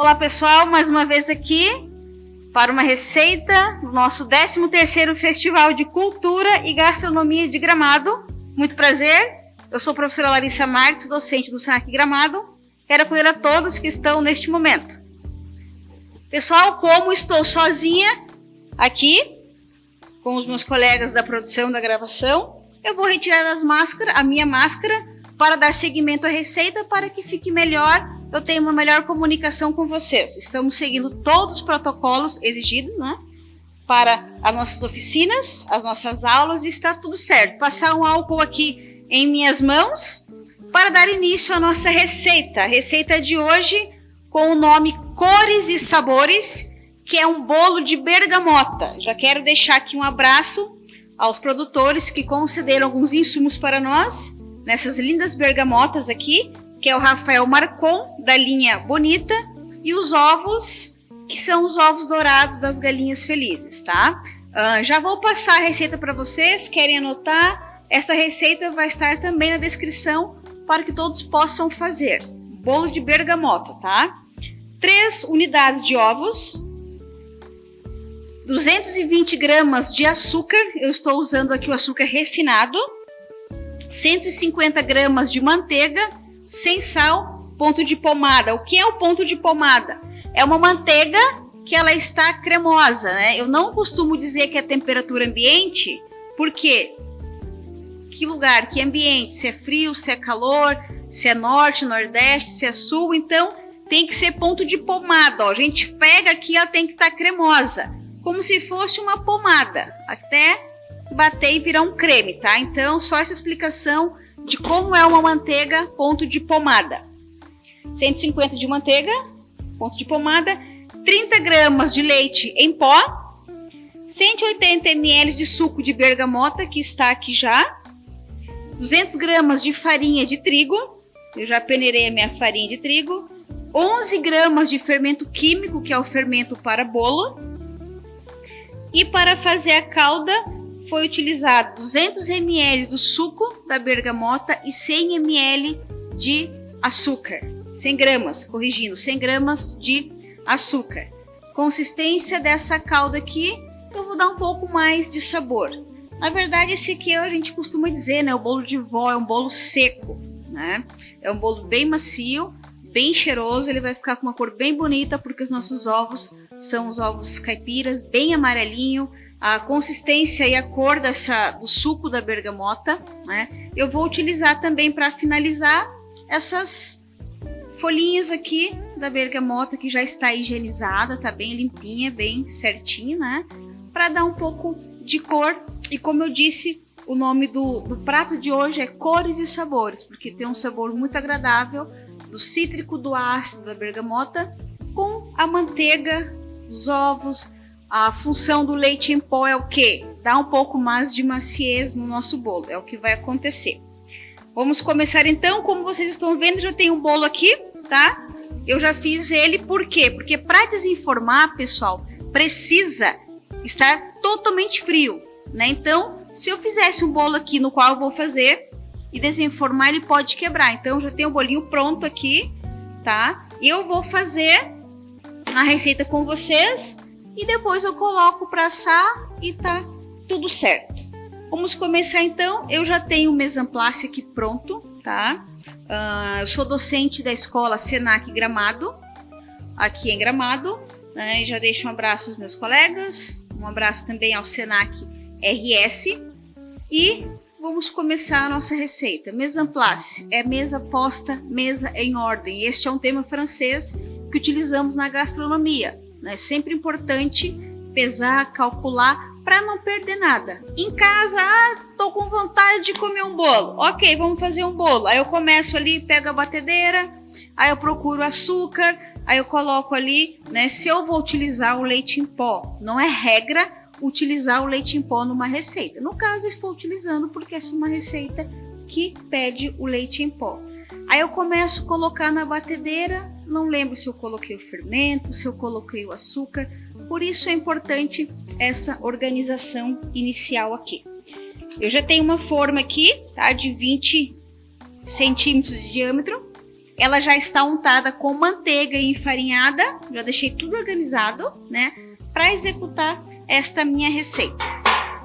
Olá pessoal, mais uma vez aqui para uma receita do nosso 13º Festival de Cultura e Gastronomia de Gramado. Muito prazer, eu sou a professora Larissa Marques, docente do Senac Gramado. Quero acolher a todos que estão neste momento. Pessoal, como estou sozinha aqui com os meus colegas da produção da gravação, eu vou retirar a minha máscara para dar seguimento à receita para que fique melhor, eu tenho uma melhor comunicação com vocês. Estamos seguindo todos os protocolos exigidos, né, para as nossas oficinas, as nossas aulas, e está tudo certo. Passar um álcool aqui em minhas mãos para dar início à nossa receita. A receita de hoje com o nome Cores e Sabores, que é um bolo de bergamota. Já quero deixar aqui um abraço aos produtores que concederam alguns insumos para nós, nessas lindas bergamotas aqui, que é o Rafael Marcon, da linha Bonita, e os ovos, que são os ovos dourados das galinhas felizes, tá? Já vou passar a receita para vocês, querem anotar? Essa receita vai estar também na descrição para que todos possam fazer. Bolo de bergamota, tá? 3 unidades de ovos, 220 gramas de açúcar, eu estou usando aqui o açúcar refinado, 150 gramas de manteiga, sem sal, ponto de pomada. O que é o ponto de pomada? É uma manteiga que ela está cremosa, né? Eu não costumo dizer que é temperatura ambiente, porque que lugar, que ambiente, se é frio, se é calor, se é norte, nordeste, se é sul, então tem que ser ponto de pomada, ó. A gente pega aqui, ela tem que estar cremosa, como se fosse uma pomada, até bater e virar um creme, tá? Então, só essa explicação de como é uma manteiga ponto de pomada. 150 de manteiga, ponto de pomada, 30 gramas de leite em pó, 180 ml de suco de bergamota, que está aqui já, 200 gramas de farinha de trigo, eu já peneirei a minha farinha de trigo, 11 gramas de fermento químico, que é o fermento para bolo, e para fazer a calda, foi utilizado 200 ml do suco da bergamota e 100 ml de açúcar. 100 gramas, corrigindo, 100 gramas de açúcar. Consistência dessa calda aqui, eu vou dar um pouco mais de sabor. Na verdade, esse aqui a gente costuma dizer, né? O bolo de vó é um bolo seco, né? É um bolo bem macio, bem cheiroso, ele vai ficar com uma cor bem bonita, porque os nossos ovos são os ovos caipiras, bem amarelinho. A consistência e a cor do suco da bergamota, né? Eu vou utilizar também para finalizar essas folhinhas aqui da bergamota que já está higienizada, tá bem limpinha, bem certinho, né? Para dar um pouco de cor. E como eu disse, o nome do prato de hoje é Cores e Sabores, porque tem um sabor muito agradável do cítrico, do ácido da bergamota com a manteiga, os ovos. A função do leite em pó é o quê? Dá um pouco mais de maciez no nosso bolo, é o que vai acontecer. Vamos começar então, como vocês estão vendo, já tem um bolo aqui, tá? Eu já fiz ele, por quê? Porque para desenformar, pessoal, precisa estar totalmente frio, né? Então, se eu fizesse um bolo aqui no qual eu vou fazer e desenformar, ele pode quebrar. Então, já tem o bolinho pronto aqui, tá? E eu vou fazer a receita com vocês e depois eu coloco para assar e tá tudo certo. Vamos começar então. Eu já tenho o mise en place aqui pronto, tá? Eu sou docente da escola Senac Gramado, aqui em Gramado, né? Já deixo um abraço aos meus colegas, um abraço também ao Senac RS e vamos começar a nossa receita. Mise en place é mesa posta, mesa em ordem. Este é um tema francês que utilizamos na gastronomia. É sempre importante pesar, calcular, para não perder nada. Em casa, tô com vontade de comer um bolo. Ok, vamos fazer um bolo. Aí eu começo ali, pego a batedeira, aí eu procuro açúcar, aí eu coloco ali, né? Se eu vou utilizar o leite em pó, não é regra utilizar o leite em pó numa receita. No caso, eu estou utilizando porque essa é uma receita que pede o leite em pó. Aí eu começo a colocar na batedeira, não lembro se eu coloquei o fermento, se eu coloquei o açúcar, por isso é importante essa organização inicial aqui. Eu já tenho uma forma aqui, tá, de 20 centímetros de diâmetro, ela já está untada com manteiga e enfarinhada. Já deixei tudo organizado, né? Para executar esta minha receita.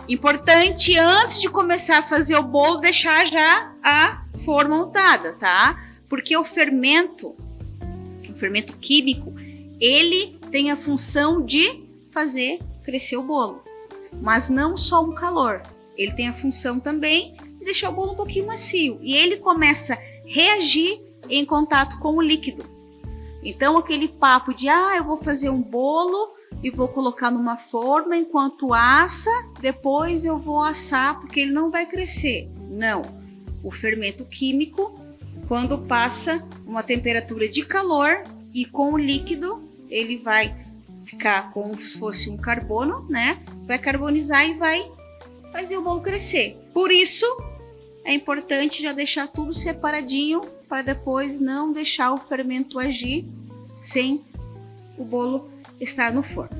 Importante, antes de começar a fazer o bolo, deixar já a forma untada, tá? Porque o fermento químico, ele tem a função de fazer crescer o bolo. Mas não só o calor, ele tem a função também de deixar o bolo um pouquinho macio. E ele começa a reagir em contato com o líquido. Então aquele papo de, eu vou fazer um bolo e vou colocar numa forma enquanto assa, depois eu vou assar porque ele não vai crescer. Não, o fermento químico, quando passa uma temperatura de calor e com o líquido, ele vai ficar como se fosse um carbono, né? Vai carbonizar e vai fazer o bolo crescer. Por isso, é importante já deixar tudo separadinho para depois não deixar o fermento agir sem o bolo estar no forno.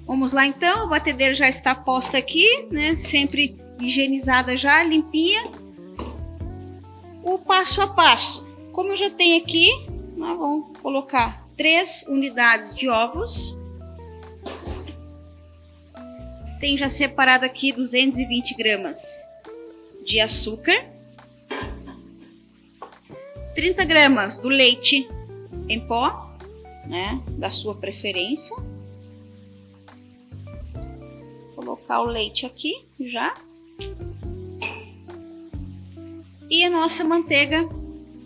Vamos lá então, a batedeira já está posta aqui, né? Sempre higienizada já, limpinha. O passo a passo. Como eu já tenho aqui, nós vamos colocar 3 unidades de ovos. Tem já separado aqui 220 gramas de açúcar. 30 gramas do leite em pó, né, da sua preferência. Vou colocar o leite aqui já. E a nossa manteiga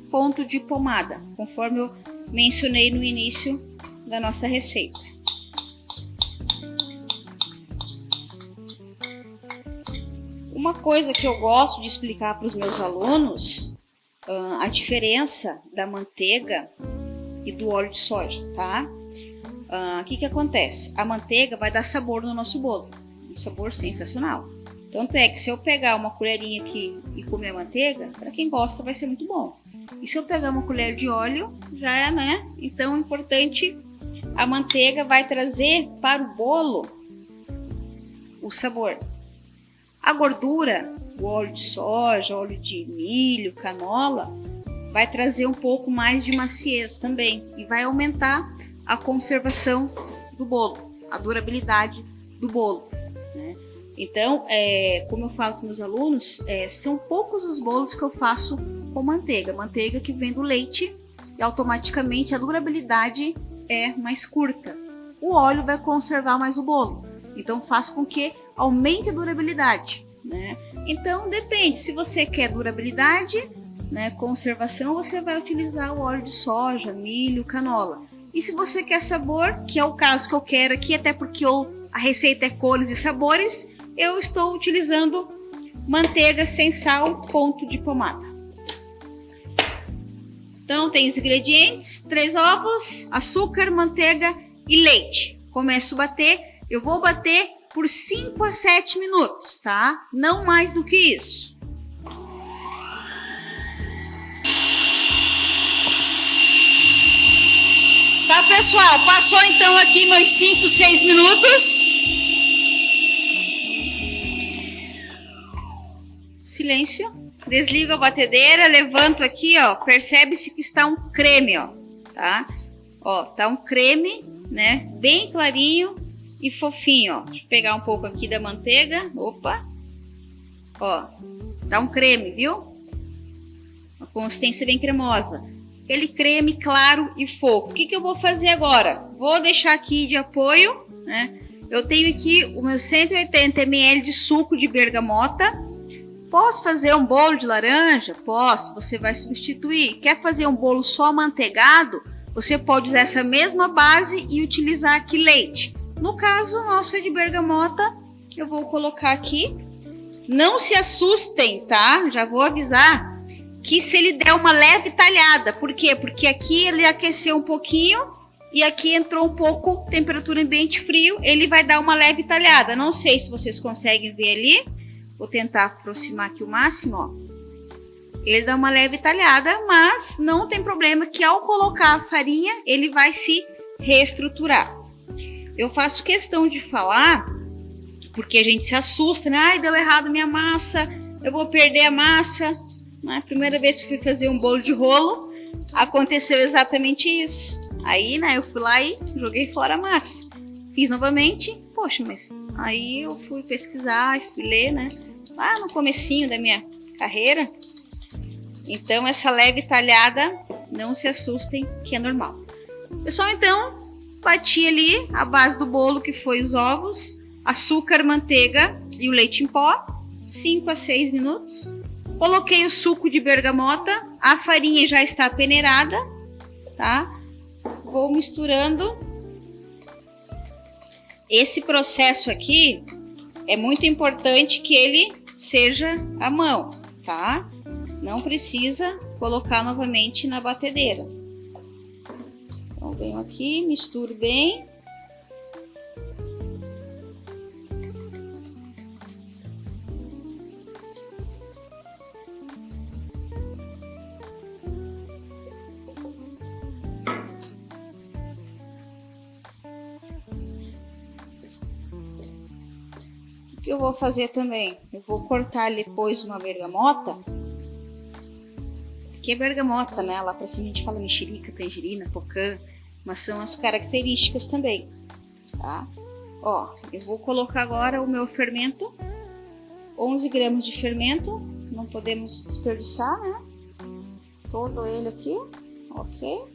ponto de pomada, conforme eu mencionei no início da nossa receita. Uma coisa que eu gosto de explicar para os meus alunos, a diferença da manteiga e do óleo de soja, tá? O que acontece? A manteiga vai dar sabor no nosso bolo, um sabor sensacional. Tanto é que se eu pegar uma colherinha aqui e comer a manteiga, para quem gosta vai ser muito bom. E se eu pegar uma colher de óleo, já é, né? Então é importante, a manteiga vai trazer para o bolo o sabor. A gordura, o óleo de soja, óleo de milho, canola, vai trazer um pouco mais de maciez também e vai aumentar a conservação do bolo, a durabilidade do bolo, né? Então, como eu falo com meus alunos, são poucos os bolos que eu faço com manteiga que vem do leite, e automaticamente a durabilidade é mais curta. O óleo vai conservar mais o bolo, então faz com que aumente a durabilidade, né? Então depende, se você quer durabilidade, né, conservação, você vai utilizar o óleo de soja, milho, canola. E se você quer sabor, que é o caso que eu quero aqui, até porque a receita é cores e sabores, eu estou utilizando manteiga sem sal, ponto de pomada. Então tem os ingredientes: 3 ovos, açúcar, manteiga e leite. Começo a bater, eu vou bater por 5 a 7 minutos, tá? Não mais do que isso. Tá, pessoal? Passou então aqui meus 5, 6 minutos. Silêncio. Desligo a batedeira, levanto aqui, ó. Percebe-se que está um creme, ó, tá? Ó, tá um creme, né? Bem clarinho e fofinho, ó. Deixa eu pegar um pouco aqui da manteiga. Opa! Ó, tá um creme, viu? Uma consistência bem cremosa. Aquele creme claro e fofo. O que eu vou fazer agora? Vou deixar aqui de apoio, né? Eu tenho aqui o meu 180 ml de suco de bergamota. Posso fazer um bolo de laranja? Posso, você vai substituir. Quer fazer um bolo só amanteigado? Você pode usar essa mesma base e utilizar aqui leite. No caso, o nosso é de bergamota, eu vou colocar aqui. Não se assustem, tá? Já vou avisar que se ele der uma leve talhada. Por quê? Porque aqui ele aqueceu um pouquinho e aqui entrou um pouco temperatura ambiente frio, ele vai dar uma leve talhada. Não sei se vocês conseguem ver ali. Vou tentar aproximar aqui o máximo, ó. Ele dá uma leve talhada, mas não tem problema que ao colocar a farinha, ele vai se reestruturar. Eu faço questão de falar, porque a gente se assusta, né? Ai, deu errado minha massa, eu vou perder a massa. A primeira vez que fui fazer um bolo de rolo, aconteceu exatamente isso. Aí, né, eu fui lá e joguei fora a massa. Fiz novamente, poxa, mas aí eu fui pesquisar, fui ler, né, lá no comecinho da minha carreira. Então, essa leve talhada, não se assustem, que é normal. Pessoal, então, bati ali a base do bolo, que foi os ovos, açúcar, manteiga e o leite em pó, 5 a 6 minutos. Coloquei o suco de bergamota, a farinha já está peneirada, tá? Vou misturando. Esse processo aqui é muito importante que ele seja à mão, tá? Não precisa colocar novamente na batedeira. Então, venho aqui, misturo bem. O que eu vou fazer também? Eu vou cortar depois uma bergamota. Que é bergamota, né? Lá pra cima a gente fala mexerica, tangerina, pocã, mas são as características também, tá? Ó, eu vou colocar agora o meu fermento, 11 gramas de fermento, não podemos desperdiçar, né? Todo ele aqui, ok?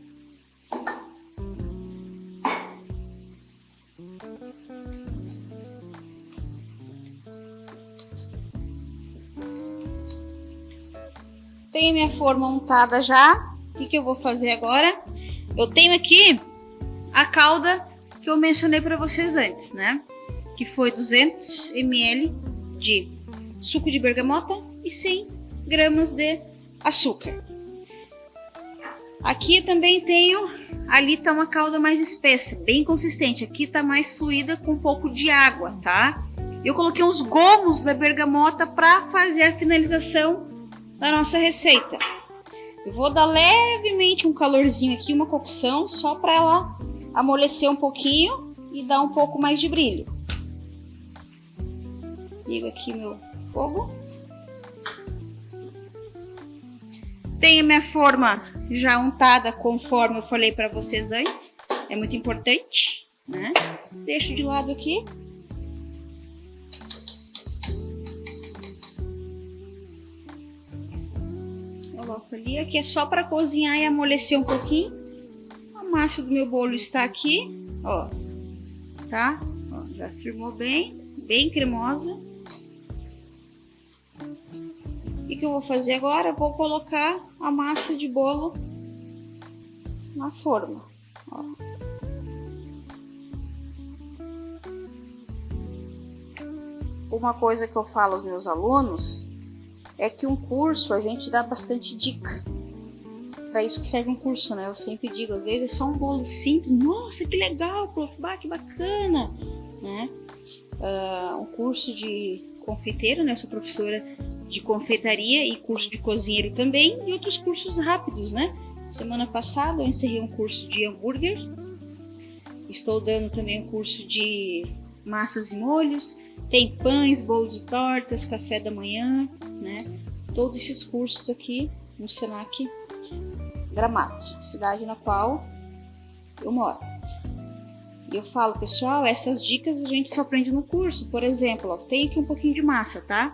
Tenho minha forma untada já. O que eu vou fazer agora? Eu tenho aqui a calda que eu mencionei para vocês antes, né? Que foi 200 ml de suco de bergamota e 100 gramas de açúcar. Aqui também tenho, ali tá uma calda mais espessa, bem consistente. Aqui tá mais fluida com um pouco de água, tá? Eu coloquei uns gomos da bergamota para fazer a finalização da nossa receita. Eu vou dar levemente um calorzinho aqui, uma cocção, só para ela amolecer um pouquinho e dar um pouco mais de brilho. Ligo aqui meu fogo. Tenho minha forma já untada, conforme eu falei para vocês antes. É muito importante, né? Deixo de lado aqui. Coloco ali, aqui é só para cozinhar e amolecer um pouquinho. A massa do meu bolo está aqui, ó, tá? Ó, já firmou bem, bem cremosa. E o que eu vou fazer agora? Vou colocar a massa de bolo na forma, ó. Uma coisa que eu falo aos meus alunos é que um curso a gente dá bastante dica. Para isso que serve um curso, né? Eu sempre digo, às vezes é só um bolo simples. Nossa, que legal, prof, que bacana, né? Um curso de confeiteiro, né? Eu sou professora de confeitaria e curso de cozinheiro também, e outros cursos rápidos, né? Semana passada eu encerrei um curso de hambúrguer. Estou dando também um curso de massas e molhos. Tem pães, bolos e tortas, café da manhã, né? Todos esses cursos aqui no Senac Gramado, cidade na qual eu moro. E eu falo, pessoal, essas dicas a gente só aprende no curso. Por exemplo, ó, tem aqui um pouquinho de massa, tá?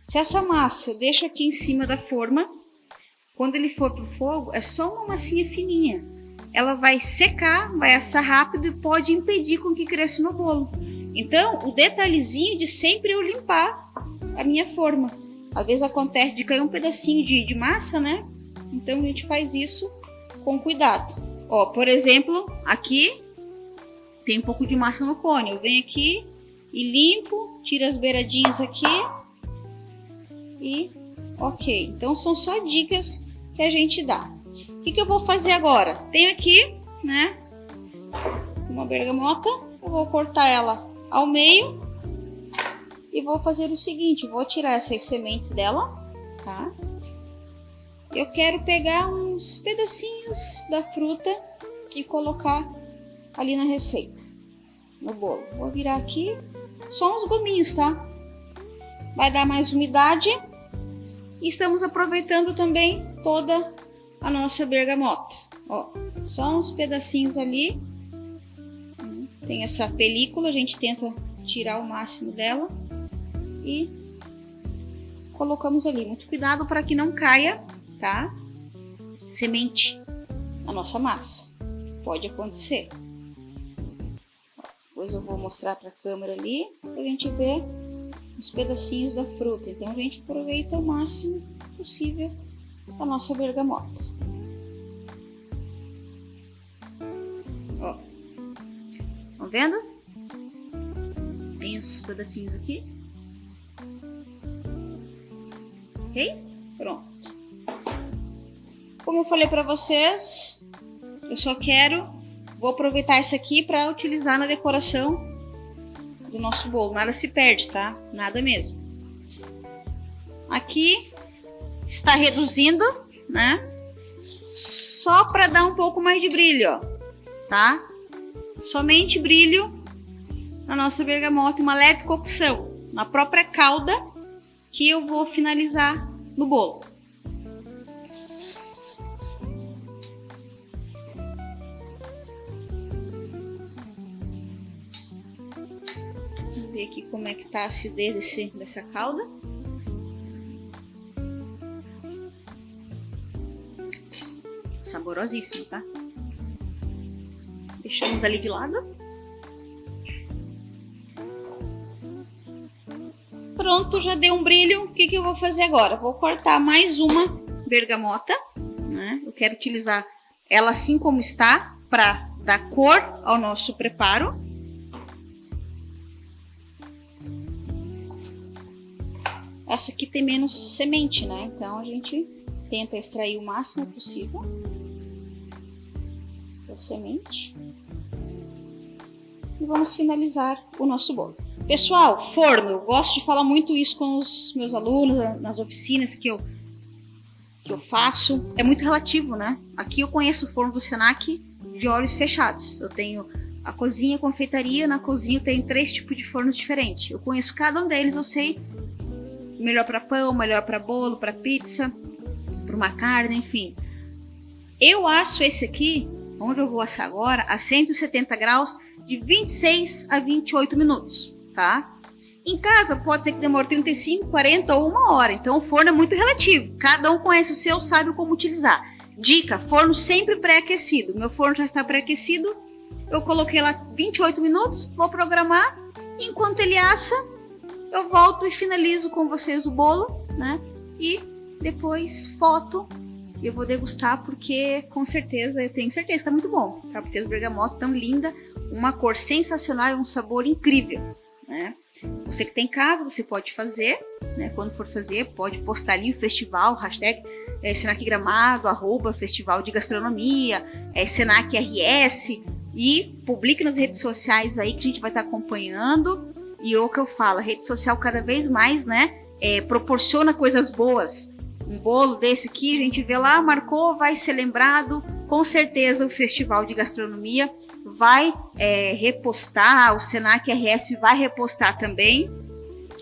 Se essa massa eu deixo aqui em cima da forma, quando ele for pro fogo, é só uma massinha fininha. Ela vai secar, vai assar rápido e pode impedir com que cresça no bolo. Então, o detalhezinho de sempre eu limpar a minha forma. Às vezes acontece de cair um pedacinho de massa, né? Então, a gente faz isso com cuidado. Ó, por exemplo, aqui tem um pouco de massa no cone. Eu venho aqui e limpo, tiro as beiradinhas aqui e ok. Então, são só dicas que a gente dá. O que eu vou fazer agora? Tenho aqui, né, uma bergamota. Eu vou cortar ela ao meio e vou fazer o seguinte, vou tirar essas sementes dela, tá? Eu quero pegar uns pedacinhos da fruta e colocar ali na receita, no bolo. Vou virar aqui, só uns gominhos, tá? Vai dar mais umidade e estamos aproveitando também toda a nossa bergamota. Ó, só uns pedacinhos ali. Tem essa película, a gente tenta tirar o máximo dela e colocamos ali. Muito cuidado para que não caia, tá? Semente na nossa massa. Pode acontecer. Depois eu vou mostrar para a câmera ali, para a gente ver os pedacinhos da fruta. Então a gente aproveita o máximo possível a nossa bergamota. Ó, estão vendo? Tem os pedacinhos aqui. Ok? Pronto. Como eu falei para vocês, eu só vou aproveitar essa aqui para utilizar na decoração do nosso bolo. Nada se perde, tá? Nada mesmo. Aqui está reduzindo, né? Só para dar um pouco mais de brilho, ó, tá? Somente brilho na nossa bergamota e uma leve cocção na própria calda que eu vou finalizar no bolo. Vamos ver aqui como é que tá a acidez dessa calda. Saborosíssimo, tá? Deixamos ali de lado. Pronto, já deu um brilho. O que eu vou fazer agora? Vou cortar mais uma bergamota, né? Eu quero utilizar ela assim como está para dar cor ao nosso preparo. Essa aqui tem menos semente, né? Então a gente tenta extrair o máximo possível da semente. E vamos finalizar o nosso bolo. Pessoal, forno, eu gosto de falar muito isso com os meus alunos, nas oficinas que eu faço. É muito relativo, né? Aqui eu conheço o forno do Senac de olhos fechados. Eu tenho a cozinha e a confeitaria. Na cozinha eu tenho 3 tipos de fornos diferentes. Eu conheço cada um deles, eu sei melhor para pão, melhor para bolo, para pizza, para uma carne, enfim. Eu asso esse aqui, onde eu vou assar agora, a 170 graus, de 26 a 28 minutos, tá? Em casa pode ser que demore 35, 40 ou 1 hora, então o forno é muito relativo. Cada um conhece o seu, sabe como utilizar. Dica, forno sempre pré-aquecido. Meu forno já está pré-aquecido, eu coloquei lá 28 minutos, vou programar, enquanto ele assa, eu volto e finalizo com vocês o bolo, né? E depois foto, eu vou degustar porque com certeza, eu tenho certeza que tá muito bom, tá? Porque as bergamotas estão lindas, uma cor sensacional e um sabor incrível, né? Você que tem em casa, você pode fazer, né? Quando for fazer, pode postar ali o festival, hashtag Senac Gramado, @ Festival de Gastronomia, Senac RS, e publique nas redes sociais aí que a gente vai estar acompanhando. E o que eu falo, a rede social cada vez mais, né, proporciona coisas boas. Um bolo desse aqui, a gente vê lá, marcou, vai ser lembrado. Com certeza o Festival de Gastronomia vai repostar, o Senac RS vai repostar também.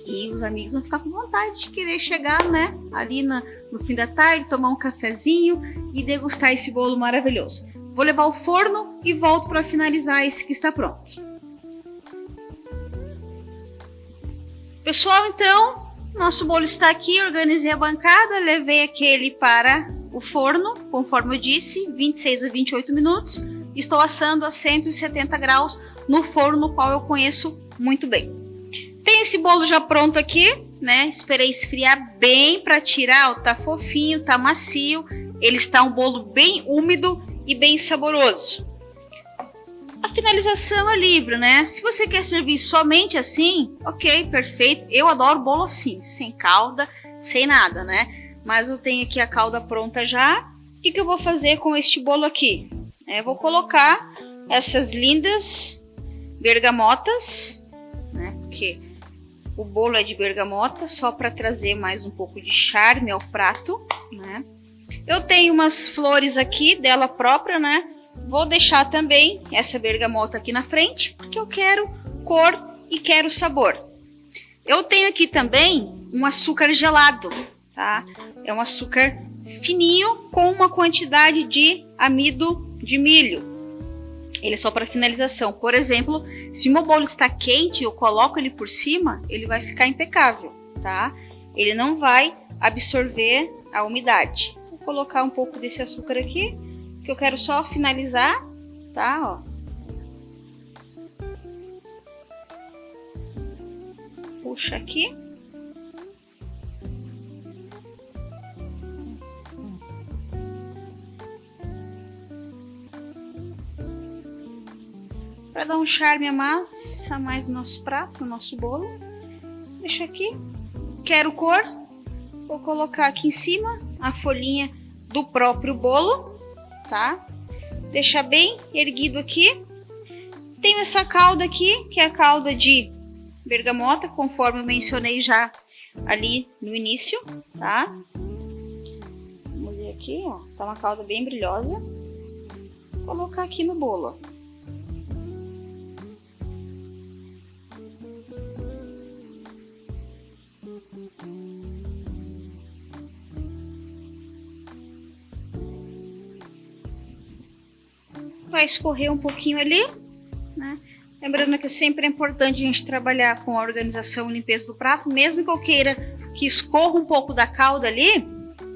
E os amigos vão ficar com vontade de querer chegar, né, ali no fim da tarde, tomar um cafezinho e degustar esse bolo maravilhoso. Vou levar ao forno e volto para finalizar esse que está pronto. Pessoal, então, nosso bolo está aqui, organizei a bancada, levei aquele para o forno, conforme eu disse, 26 a 28 minutos. Estou assando a 170 graus no forno, no qual eu conheço muito bem. Tem esse bolo já pronto aqui, né? Esperei esfriar bem para tirar, ó, tá fofinho, tá macio. Ele está um bolo bem úmido e bem saboroso. A finalização é livre, né? Se você quer servir somente assim, ok, perfeito. Eu adoro bolo assim, sem calda, sem nada, né? Mas eu tenho aqui a calda pronta já. O que eu vou fazer com este bolo aqui? Eu vou colocar essas lindas bergamotas, né? Porque o bolo é de bergamota, só para trazer mais um pouco de charme ao prato, né? Eu tenho umas flores aqui dela própria, né? Vou deixar também essa bergamota aqui na frente, porque eu quero cor e quero sabor. Eu tenho aqui também um açúcar gelado, tá? É um açúcar fininho com uma quantidade de amido de milho. Ele é só para finalização. Por exemplo, se o meu bolo está quente, eu coloco ele por cima, ele vai ficar impecável, tá? Ele não vai absorver a umidade. Vou colocar um pouco desse açúcar aqui, que eu quero só finalizar, tá? Ó. Puxa aqui. Para dar um charme a mais no nosso prato, no nosso bolo. Deixa aqui. Quero cor. Vou colocar aqui em cima a folhinha do próprio bolo, tá? Deixar bem erguido aqui. Tenho essa calda aqui, que é a calda de bergamota, conforme eu mencionei já ali no início, tá? Vamos ver aqui, ó. Tá uma calda bem brilhosa. Vou colocar aqui no bolo, ó. Vai escorrer um pouquinho ali, né? Lembrando que sempre é importante a gente trabalhar com a organização e limpeza do prato, mesmo que eu queira que escorra um pouco da calda ali,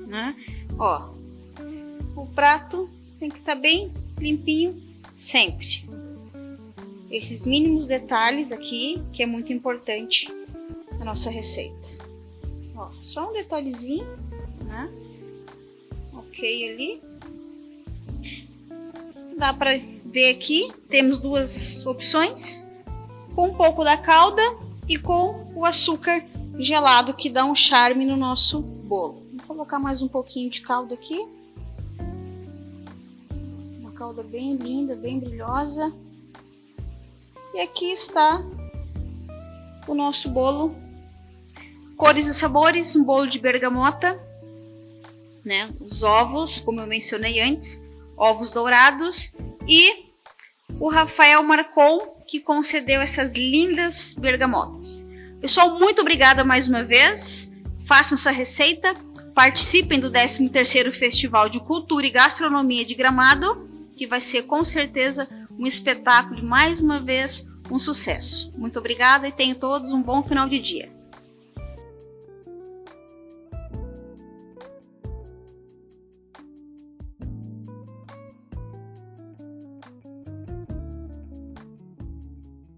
né? Ó, o prato tem que estar bem limpinho sempre. Esses mínimos detalhes aqui, que é muito importante na nossa receita. Ó, só um detalhezinho, né? Ok ali. Dá para ver aqui, temos duas opções, com um pouco da calda e com o açúcar gelado, que dá um charme no nosso bolo. Vou colocar mais um pouquinho de calda aqui. Uma calda bem linda, bem brilhosa. E aqui está o nosso bolo. Cores e sabores, um bolo de bergamota, né? Os ovos, como eu mencionei antes, ovos dourados, e o Rafael Marcon, que concedeu essas lindas bergamotas. Pessoal, muito obrigada mais uma vez. Façam essa receita, participem do 13º Festival de Cultura e Gastronomia de Gramado, que vai ser com certeza um espetáculo e mais uma vez um sucesso. Muito obrigada e tenham todos um bom final de dia.